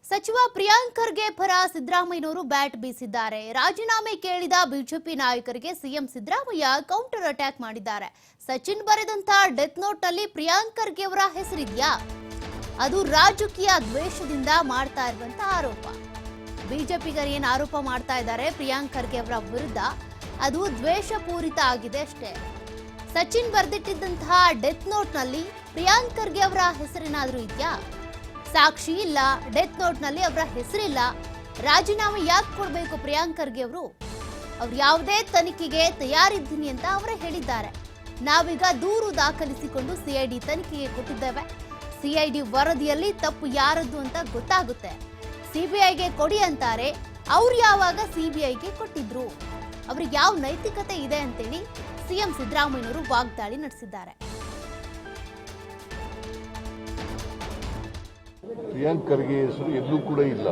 ಸಚಿವ ಪ್ರಿಯಾಂಕ್ ಖರ್ಗೆ ಪರ ಸಿದ್ದರಾಮಯ್ಯನವರು ಬ್ಯಾಟ್ ಬೀಸಿದ್ದಾರೆ. ರಾಜೀನಾಮೆ ಕೇಳಿದ ಬಿಜೆಪಿ ನಾಯಕರಿಗೆ ಸಿಎಂ ಸಿದ್ದರಾಮಯ್ಯ ಕೌಂಟರ್ ಅಟ್ಯಾಕ್ ಮಾಡಿದ್ದಾರೆ. ಸಚಿನ್ ಬರೆದಂತ ಡೆತ್ ನೋಟ್ ನಲ್ಲಿ ಪ್ರಿಯಾಂಕ್ ಖರ್ಗೆ ಅವರ ಹೆಸರಿದೆಯಾ? ಅದು ರಾಜಕೀಯ ದ್ವೇಷದಿಂದ ಮಾಡ್ತಾ ಇರುವಂತ ಆರೋಪ. ಬಿಜೆಪಿಗರು ಏನು ಆರೋಪ ಮಾಡ್ತಾ ಇದ್ದಾರೆ ಪ್ರಿಯಾಂಕ್ ಖರ್ಗೆ ಅವರ ವಿರುದ್ಧ, ಅದು ದ್ವೇಷಪೂರಿತ ಆಗಿದೆ ಅಷ್ಟೇ. ಸಚಿನ್ ಬರೆದಿಟ್ಟಿದ್ದಂತಹ ಡೆತ್ ನೋಟ್ ನಲ್ಲಿ ಪ್ರಿಯಾಂಕ್ ಖರ್ಗೆ ಅವರ ಹೆಸರೇನಾದ್ರೂ ಇದೆಯಾ? ಸಾಕ್ಷಿ ಇಲ್ಲ, ಡೆತ್ ನೋಟ್ ನಲ್ಲಿ ಅವರ ಹೆಸರಿಲ್ಲ. ರಾಜೀನಾಮೆ ಯಾಕೆ ಕೊಡಬೇಕು ಪ್ರಿಯಾಂಕ್ ಖರ್ಗೆ ಅವರು? ಅವ್ರು ಯಾವುದೇ ತನಿಖೆಗೆ ತಯಾರಿದ್ದೀನಿ ಅಂತ ಅವರೇ ಹೇಳಿದ್ದಾರೆ. ನಾವೀಗ ದೂರು ದಾಖಲಿಸಿಕೊಂಡು ಸಿಐಡಿ ತನಿಖೆಗೆ ಕೊಟ್ಟಿದ್ದೇವೆ. ಸಿಐಡಿ ವರದಿಯಲ್ಲಿ ತಪ್ಪು ಯಾರದ್ದು ಅಂತ ಗೊತ್ತಾಗುತ್ತೆ. ಸಿಬಿಐಗೆ ಕೊಡಿ ಅಂತಾರೆ. ಅವ್ರು ಯಾವಾಗ ಸಿಬಿಐಗೆ ಕೊಟ್ಟಿದ್ರು? ಅವ್ರಿಗೆ ಯಾವ ನೈತಿಕತೆ ಇದೆ ಅಂತೇಳಿ ಸಿಎಂ ಸಿದ್ದರಾಮಯ್ಯನವರು ವಾಗ್ದಾಳಿ ನಡೆಸಿದ್ದಾರೆ. ಪ್ರಿಯಾಂಕ್ ಖರ್ಗೆ ಹೆಸರು ಎಲ್ಲೂ ಕೂಡ ಇಲ್ಲ.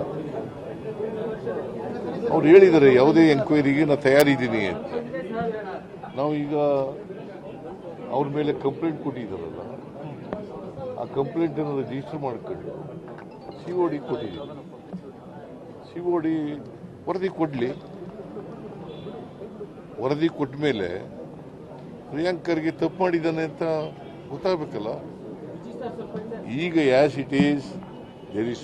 ಅವ್ರು ಹೇಳಿದ್ದಾರೆ ಯಾವುದೇ ಎಂಕ್ವೈರಿಗೆ ನಾನು ತಯಾರಿದ್ದೀನಿ ಅಂತ. ನಾವು ಈಗ ಅವ್ರ ಮೇಲೆ ಕಂಪ್ಲೇಂಟ್ ಕೊಟ್ಟಿದ್ದಾರಲ್ಲ, ಆ ಕಂಪ್ಲೇಂಟ್ ಅನ್ನು ರಿಜಿಸ್ಟರ್ ಮಾಡ್ಕೊಂಡು ಸಿಒಡಿ ಕೊಟ್ಟಿದ್ದೀವಿ. ಸಿಒಡಿ ವರದಿ ಕೊಡಲಿ. ವರದಿ ಕೊಟ್ಟ ಮೇಲೆ ಪ್ರಿಯಾಂಕ್ ಖರ್ಗೆ ತಪ್ಪು ಮಾಡಿದ್ದಾನೆ ಅಂತ ಗೊತ್ತಾಗಬೇಕಲ್ಲ. ಈಗ as it is, there is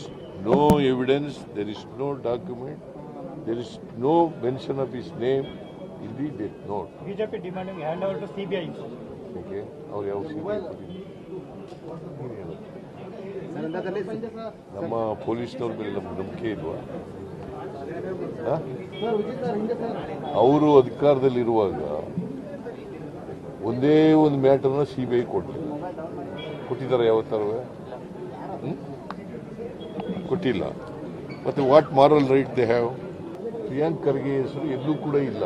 no evidence, there is no document, there is no mention of his name in the death note. BJP demanding hand over to CBI. Okay, ಅವ್ರು ಯಾವ CBI ನಮ್ಮ ಪೊಲೀಸ್ನವ್ರ ಮೇಲೆ ನಮ್ಗೆ ನಂಬಿಕೆ ಇಲ್ವಾ? ಅವರು ಅಧಿಕಾರದಲ್ಲಿರುವಾಗ ಒಂದೇ ಒಂದು ಮ್ಯಾಟರ್ನ CBI ಕೊಟ್ಟಿದ್ದಾರೆ. ಯಾವತ್ತಾರು ಕೊಟ್ಟಿಲ್ಲ. ಮತ್ತೆ what moral right they have? Priyank Kharge ಹೆಸರು ಎಲ್ಲೂ ಕೂಡ ಇಲ್ಲ.